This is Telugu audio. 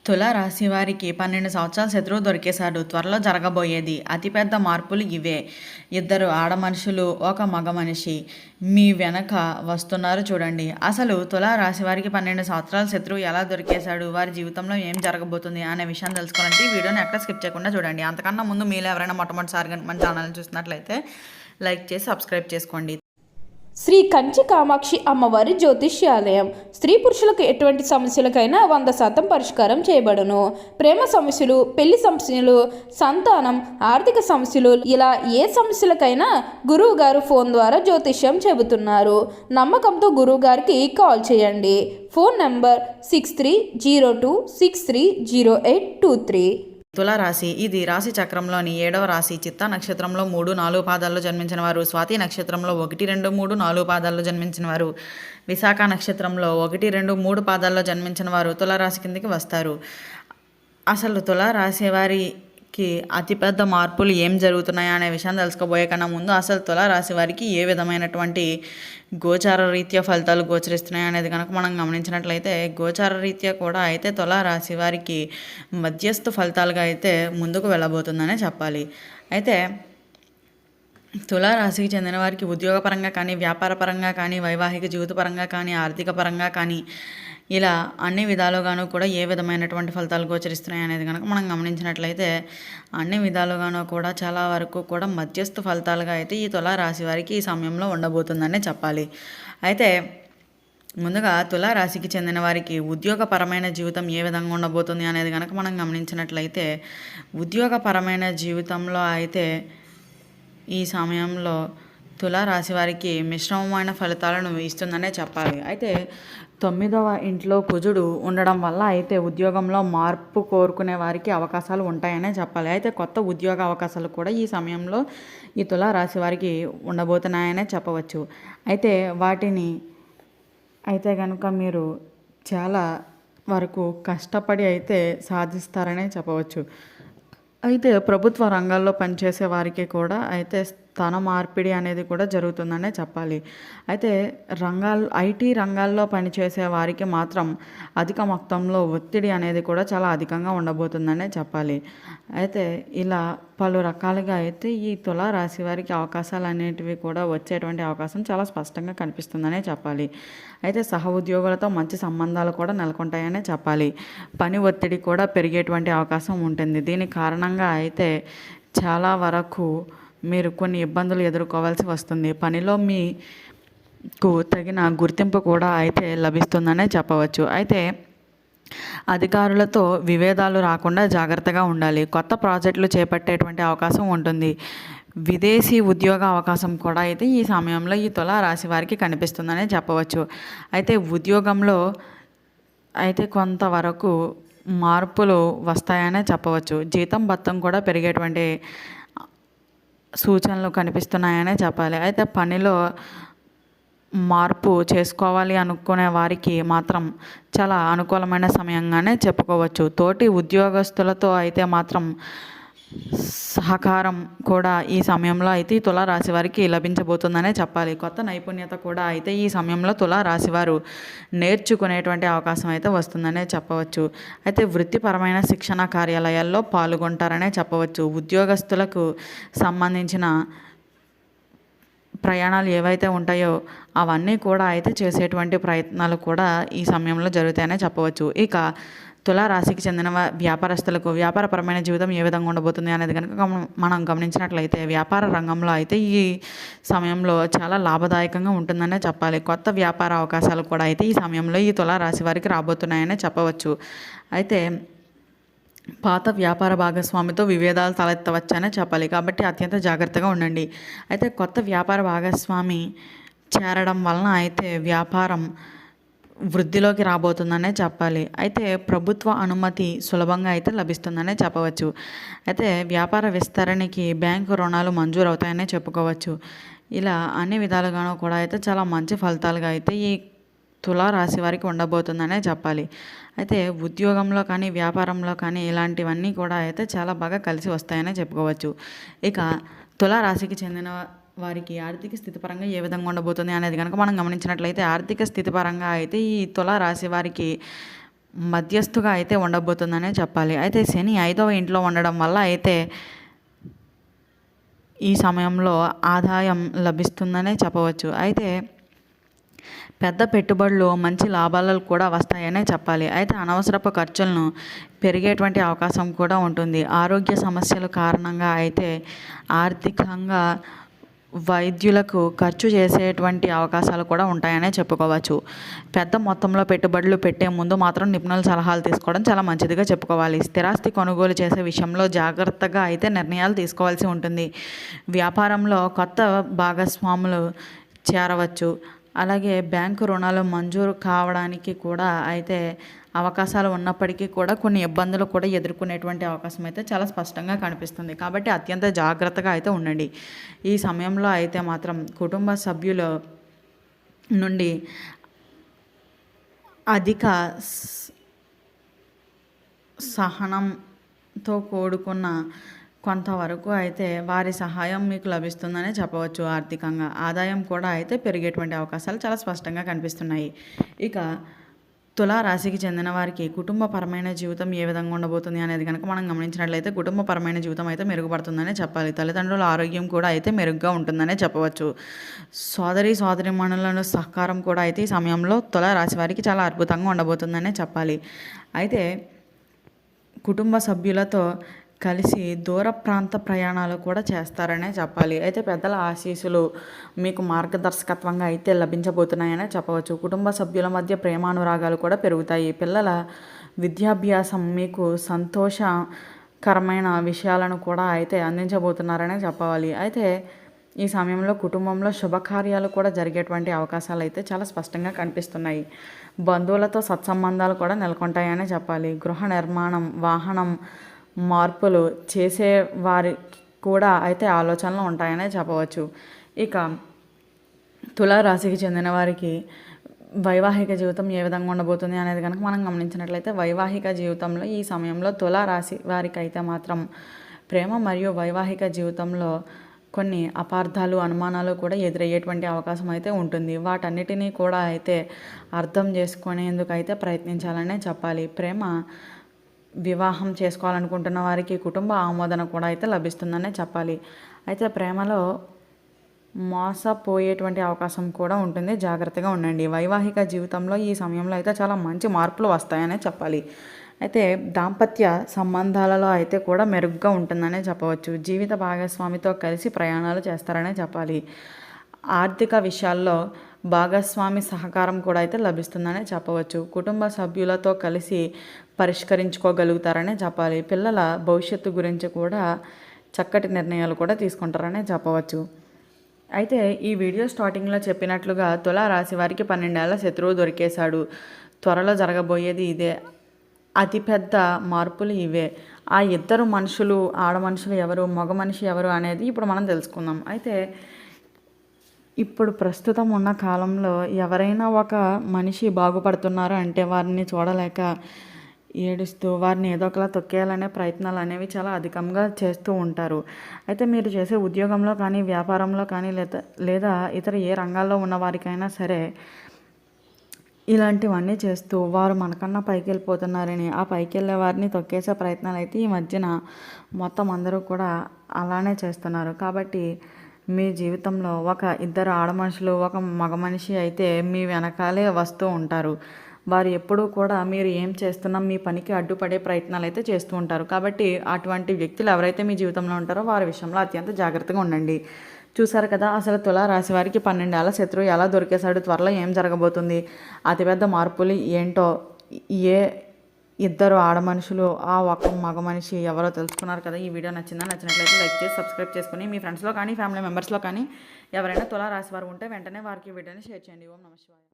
తుల రాశి వారికి 12 సంవత్సరాల శత్రువు దొరికేశాడు. త్వరలో జరగబోయేది అతిపెద్ద మార్పులు ఇవే. ఇద్దరు ఆడ మనుషులు, ఒక మగ మనిషి మీ వెనక వస్తున్నారు చూడండి. అసలు తుల రాశి వారికి 12 సంవత్సరాల శత్రువు ఎలా దొరికేశాడు, వారి జీవితంలో ఏం జరగబోతుంది అనే విషయం తెలుసుకోవాలంటే ఈ వీడియోని ఎక్కడ స్కిప్ చేయకుండా చూడండి. అంతకన్నా ముందు మీరు ఎవరైనా మొట్టమొదటిసారిగా మన ఛానల్ని చూసినట్లయితే లైక్ చేసి సబ్స్క్రైబ్ చేసుకోండి. శ్రీ కంచి కామాక్షి అమ్మవారి జ్యోతిష్యాలయం. స్త్రీ పురుషులకు ఎటువంటి సమస్యలకైనా 100% పరిష్కారం చేయబడును. ప్రేమ సమస్యలు, పెళ్లి సమస్యలు, సంతానం, ఆర్థిక సమస్యలు, ఇలా ఏ సమస్యలకైనా గురువు గారు ఫోన్ ద్వారా జ్యోతిష్యం చెబుతున్నారు. నమ్మకంతో గురువు గారికి కాల్ చేయండి. Phone number 6302630823. తులారాశి ఇది రాశి చక్రంలోని 7వ రాశి. చిత్తా నక్షత్రంలో 3, 4 పాదాల్లో జన్మించిన వారు, స్వాతి నక్షత్రంలో 1, 2, 3, 4 పాదాల్లో జన్మించిన వారు, విశాఖ నక్షత్రంలో 1, 2, 3 పాదాల్లో జన్మించిన వారు తులారాశి కిందకి వస్తారు. అసలు తులారాశి వారికి అతిపెద్ద మార్పులు ఏం జరుగుతున్నాయా అనే విషయం తెలుసుకోబోయే కన్నా ముందు అసలు తులారాశి వారికి ఏ విధమైనటువంటి గోచార రీత్యా ఫలితాలు గోచరిస్తున్నాయి అనేది కనుక మనం గమనించినట్లయితే, గోచార రీత్యా కూడా అయితే తులారాశి వారికి మధ్యస్థ ఫలితాలుగా అయితే ముందుకు వెళ్ళబోతుందనే చెప్పాలి. అయితే తులారాశికి చెందిన వారికి ఉద్యోగపరంగా కానీ, వ్యాపార పరంగా కానీ, వైవాహిక జీవిత పరంగా కానీ, ఆర్థిక పరంగా కానీ, ఇలా అన్ని విధాలుగాను కూడా ఏ విధమైనటువంటి ఫలితాలు గోచరిస్తున్నాయి అనేది కనుక మనం గమనించినట్లయితే, అన్ని విధాలుగాను కూడా చాలా వరకు కూడా మధ్యస్థ ఫలితాలుగా అయితే ఈ తులారాశి వారికి ఈ సమయంలో ఉండబోతుందనే చెప్పాలి. అయితే ముందుగా తులారాశికి చెందిన వారికి ఉద్యోగపరమైన జీవితం ఏ విధంగా ఉండబోతుంది అనేది కనుక మనం గమనించినట్లయితే, ఉద్యోగపరమైన జీవితంలో అయితే ఈ సమయంలో తులారాశి వారికి మిశ్రమమైన ఫలితాలను ఇస్తుందనే చెప్పాలి. అయితే 9వ ఇంట్లో కుజుడు ఉండడం వల్ల అయితే ఉద్యోగంలో మార్పు కోరుకునే వారికి అవకాశాలు ఉంటాయనే చెప్పాలి. అయితే కొత్త ఉద్యోగ అవకాశాలు కూడా ఈ సమయంలో ఈ తులారాశి వారికి ఉండబోతున్నాయనే చెప్పవచ్చు. అయితే వాటిని అయితే కనుక మీరు చాలా వరకు కష్టపడి అయితే సాధిస్తారనే చెప్పవచ్చు. అయితే ప్రభుత్వ రంగాల్లో పనిచేసే వారికి కూడా అయితే స్థాన మార్పిడి అనేది కూడా జరుగుతుందనే చెప్పాలి. అయితే ఐటీ రంగాల్లో పనిచేసే వారికి మాత్రం అధిక మొత్తంలో ఒత్తిడి అనేది కూడా చాలా అధికంగా ఉండబోతుందనే చెప్పాలి. అయితే ఇలా పలు రకాలుగా అయితే ఈ తులారాశి వారికి అవకాశాలు అనేటివి కూడా వచ్చేటువంటి అవకాశం చాలా స్పష్టంగా కనిపిస్తుందనే చెప్పాలి. అయితే సహ ఉద్యోగులతో మంచి సంబంధాలు కూడా నెలకొంటాయనే చెప్పాలి. పని ఒత్తిడి కూడా పెరిగేటువంటి అవకాశం ఉంటుంది. దీని కారణంగా అయితే చాలా వరకు మీరు కొన్ని ఇబ్బందులు ఎదుర్కోవాల్సి వస్తుంది. పనిలో మీకు తగిన గుర్తింపు కూడా అయితే లభిస్తుందనే చెప్పవచ్చు. అయితే అధికారులతో విభేదాలు రాకుండా జాగ్రత్తగా ఉండాలి. కొత్త ప్రాజెక్టులు చేపట్టేటువంటి అవకాశం ఉంటుంది. విదేశీ ఉద్యోగ అవకాశం కూడా అయితే ఈ సమయంలో ఈ తులారాశి వారికి కనిపిస్తుందనే చెప్పవచ్చు. అయితే ఉద్యోగంలో అయితే కొంతవరకు మార్పులు వస్తాయనే చెప్పవచ్చు. జీతం భత్తం కూడా పెరిగేటువంటి సూచనలు కనిపిస్తున్నాయనే చెప్పాలి. అయితే పనిలో మార్పు చేసుకోవాలి అనుకునే వారికి మాత్రం చాలా అనుకూలమైన సమయంగానే చెప్పుకోవచ్చు. తోటి ఉద్యోగస్తులతో అయితే మాత్రం సహకారం కూడా ఈ సమయంలో అయితే ఈ తులారాశి వారికి లభించబోతుందనే చెప్పాలి. కొత్త నైపుణ్యత కూడా అయితే ఈ సమయంలో తులారాశి వారు నేర్చుకునేటువంటి అవకాశం అయితే వస్తుందనే చెప్పవచ్చు. అయితే వృత్తిపరమైన శిక్షణ కార్యాలయాల్లో పాల్గొంటారనే చెప్పవచ్చు. ఉద్యోగస్తులకు సంబంధించిన ప్రయాణాలు ఏవైతే ఉంటాయో అవన్నీ కూడా అయితే చేసేటువంటి ప్రయత్నాలు కూడా ఈ సమయంలో జరుగుతాయనే చెప్పవచ్చు. ఇక తులారాశికి చెందిన వ్యాపారస్తులకు వ్యాపారపరమైన జీవితం ఏ విధంగా ఉండబోతుంది అనేది కనుక మనం గమనించినట్లయితే, వ్యాపార రంగంలో అయితే ఈ సమయంలో చాలా లాభదాయకంగా ఉంటుందనే చెప్పాలి. కొత్త వ్యాపార అవకాశాలు కూడా అయితే ఈ సమయంలో ఈ తులారాశి వారికి రాబోతున్నాయనే చెప్పవచ్చు. అయితే పాత వ్యాపార భాగస్వామితో విభేదాలు తలెత్తవచ్చనే చెప్పాలి. కాబట్టి అత్యంత జాగ్రత్తగా ఉండండి. అయితే కొత్త వ్యాపార భాగస్వామి చేరడం వలన అయితే వ్యాపారం వృద్ధిలోకి రాబోతుందనే చెప్పాలి. అయితే ప్రభుత్వ అనుమతి సులభంగా అయితే లభిస్తుందనే చెప్పవచ్చు. అయితే వ్యాపార విస్తరణకి బ్యాంకు రుణాలు మంజూరు అవుతాయనే చెప్పుకోవచ్చు. ఇలా అన్ని విధాలుగాను కూడా అయితే చాలా మంచి ఫలితాలుగా అయితే ఈ తులారాశి వారికి ఉండబోతుందనే చెప్పాలి. అయితే ఉద్యోగంలో కానీ, వ్యాపారంలో కానీ ఇలాంటివన్నీ కూడా అయితే చాలా బాగా కలిసి వస్తాయనే చెప్పుకోవచ్చు. ఇక తులారాశికి చెందిన వారికి ఆర్థిక స్థితి పరంగా ఏ విధంగా ఉండబోతుంది అనేది కనుక మనం గమనించినట్లయితే, ఆర్థిక స్థితి పరంగా అయితే ఈ తులారాశి వారికి మధ్యస్థుగా అయితే ఉండబోతుందనే చెప్పాలి. అయితే శని 5వ ఇంట్లో ఉండడం వల్ల అయితే ఈ సమయంలో ఆదాయం లభిస్తుందనే చెప్పవచ్చు. అయితే పెద్ద పెట్టుబడులు మంచి లాభాలు కూడా వస్తాయనే చెప్పాలి. అయితే అనవసరపు ఖర్చులను పెరిగేటువంటి అవకాశం కూడా ఉంటుంది. ఆరోగ్య సమస్యల కారణంగా అయితే ఆర్థికంగా వైద్యులకు ఖర్చు చేసేటువంటి అవకాశాలు కూడా ఉంటాయనే చెప్పుకోవచ్చు. పెద్ద మొత్తంలో పెట్టుబడులు పెట్టే ముందు మాత్రం నిపుణుల సలహాలు తీసుకోవడం చాలా మంచిదిగా చెప్పుకోవాలి. స్థిరాస్తి కొనుగోలు చేసే విషయంలో జాగ్రత్తగా అయితే నిర్ణయాలు తీసుకోవాల్సి ఉంటుంది. వ్యాపారంలో కొత్త భాగస్వాములు చేరవచ్చు. అలాగే బ్యాంకు రుణాలు మంజూరు కావడానికి కూడా అయితే అవకాశాలు ఉన్నప్పటికీ కూడా కొన్ని ఇబ్బందులు కూడా ఎదుర్కొనేటువంటి అవకాశం అయితే చాలా స్పష్టంగా కనిపిస్తుంది. కాబట్టి అత్యంత జాగ్రత్తగా అయితే ఉండండి. ఈ సమయంలో అయితే మాత్రం కుటుంబ సభ్యుల నుండి అధిక సహనంతో కూడుకున్న కొంతవరకు అయితే వారి సహాయం మీకు లభిస్తుందనే చెప్పవచ్చు. ఆర్థికంగా ఆదాయం కూడా అయితే పెరిగేటువంటి అవకాశాలు చాలా స్పష్టంగా కనిపిస్తున్నాయి. ఇక తులా రాశికి చెందిన వారికి కుటుంబపరమైన జీవితం ఏ విధంగా ఉండబోతుంది అనేది కనుక మనం గమనించినట్లయితే కుటుంబపరమైన జీవితం అయితే మెరుగుపడుతుందనే చెప్పాలి. తల్లిదండ్రుల ఆరోగ్యం కూడా అయితే మెరుగ్గా ఉంటుందనే చెప్పవచ్చు. సోదరీమణులను సహకారం కూడా అయితే ఈ సమయంలో తులా రాశి వారికి చాలా అద్భుతంగా ఉండబోతుందనే చెప్పాలి. అయితే కుటుంబ సభ్యులతో కలిసి దూర ప్రాంత ప్రయాణాలు కూడా చేస్తారనే చెప్పాలి. అయితే పెద్దల ఆశీస్సులు మీకు మార్గదర్శకత్వంగా అయితే లభించబోతున్నాయనే చెప్పవచ్చు. కుటుంబ సభ్యుల మధ్య ప్రేమానురాగాలు కూడా పెరుగుతాయి. పిల్లల విద్యాభ్యాసం మీకు సంతోషకరమైన విషయాలను కూడా అయితే అందించబోతున్నారనే చెప్పాలి. అయితే ఈ సమయంలో కుటుంబంలో శుభకార్యాలు కూడా జరిగేటువంటి అవకాశాలు అయితే చాలా స్పష్టంగా కనిపిస్తున్నాయి. బంధువులతో సత్సంబంధాలు కూడా నెలకొంటాయనే చెప్పాలి. గృహ నిర్మాణం, వాహనం మార్పులు చేసే వారికి కూడా అయితే ఆలోచనలు ఉంటాయనే చెప్పవచ్చు. ఇక తులారాశికి చెందిన వారికి వైవాహిక జీవితం ఏ విధంగా ఉండబోతుంది అనేది కనుక మనం గమనించినట్లయితే వైవాహిక జీవితంలో ఈ సమయంలో తులారాశి వారికి అయితే మాత్రం ప్రేమ మరియు వైవాహిక జీవితంలో కొన్ని అపార్థాలు, అనుమానాలు కూడా ఎదురయ్యేటువంటి అవకాశం అయితే ఉంటుంది. వాటన్నిటినీ కూడా అయితే అర్థం చేసుకునేందుకు అయితే ప్రయత్నించాలనే చెప్పాలి. ప్రేమ వివాహం చేసుకోవాలనుకుంటున్న వారికి కుటుంబ ఆమోదన కూడా అయితే లభిస్తుందనే చెప్పాలి. అయితే ప్రేమలో మోసపోయేటువంటి అవకాశం కూడా ఉంటుంది. జాగ్రత్తగా ఉండండి. వైవాహిక జీవితంలో ఈ సమయంలో అయితే చాలా మంచి మార్పులు వస్తాయనే చెప్పాలి. అయితే దాంపత్య సంబంధాలలో అయితే కూడా మెరుగ్గా ఉంటుందనే చెప్పవచ్చు. జీవిత భాగస్వామితో కలిసి ప్రయాణాలు చేస్తారనే చెప్పాలి. ఆర్థిక విషయాల్లో భాగస్వామి సహకారం కూడా అయితే లభిస్తుందనే చెప్పవచ్చు. కుటుంబ సభ్యులతో కలిసి పరిష్కరించుకోగలుగుతారనే చెప్పాలి. పిల్లల భవిష్యత్తు గురించి కూడా చక్కటి నిర్ణయాలు కూడా తీసుకుంటారనే చెప్పవచ్చు. అయితే ఈ వీడియో స్టార్టింగ్లో చెప్పినట్లుగా తులారాశి వారికి 12 ఏళ్ల శత్రువు దొరికేశాడు. త్వరలో జరగబోయేది ఇదే. అతిపెద్ద మార్పులు ఇవే. ఆ ఇద్దరు మనుషులు, ఆడ మనుషులు ఎవరు, మగ మనిషి ఎవరు అనేది ఇప్పుడు మనం తెలుసుకుందాం. అయితే ఇప్పుడు ప్రస్తుతం ఉన్న కాలంలో ఎవరైనా ఒక మనిషి బాగుపడుతున్నారు అంటే వారిని చూడలేక ఏడుస్తూ వారిని ఏదో ఒకలా తొక్కేయాలనే ప్రయత్నాలు అనేవి చాలా అధికంగా చేస్తూ ఉంటారు. అయితే మీరు చేసే ఉద్యోగంలో కానీ, వ్యాపారంలో కానీ, లేదా ఇతర ఏ రంగాల్లో ఉన్న వారికైనా సరే ఇలాంటివన్నీ చేస్తూ వారు మనకన్నా పైకి వెళ్ళిపోతున్నారని, ఆ పైకి వెళ్ళే వారిని తొక్కేసే ప్రయత్నాలు అయితే ఈ మధ్యన మొత్తం అందరూ కూడా అలానే చేస్తున్నారు. కాబట్టి మీ జీవితంలో ఒక ఇద్దరు ఆడ మనుషులు, ఒక మగ మనిషి అయితే మీ వెనకాలే వస్తూ ఉంటారు. వారు ఎప్పుడూ కూడా మీరు ఏం చేస్తున్నా మీ పనికి అడ్డుపడే ప్రయత్నాలు అయితే చేస్తూ ఉంటారు. కాబట్టి అటువంటి వ్యక్తులు ఎవరైతే మీ జీవితంలో ఉంటారో వారి విషయంలో అత్యంత జాగ్రత్తగా ఉండండి. చూసారు కదా, అసలు తులారాశి వారికి 12 ఏళ్ల శత్రువు ఎలా దొరికేశాడు, త్వరలో ఏం జరగబోతుంది, అతిపెద్ద మార్పులు ఏంటో, ఏ ఇద్దరు ఆడ మనుషులు, ఆ ఒక మగ మనిషి ఎవరో తెలుసుకున్నారు కదా. ఈ వీడియో నచ్చినట్లయితే లైక్ చేసి సబ్స్క్రైబ్ చేసుకుని మీ ఫ్రెండ్స్లో కానీ, ఫ్యామిలీ మెంబర్స్లో కానీ ఎవరైనా తులారాశి వారు ఉంటే వెంటనే వారికి వీడియోని షేర్ చేయండి. ఓం నమః శివాయ.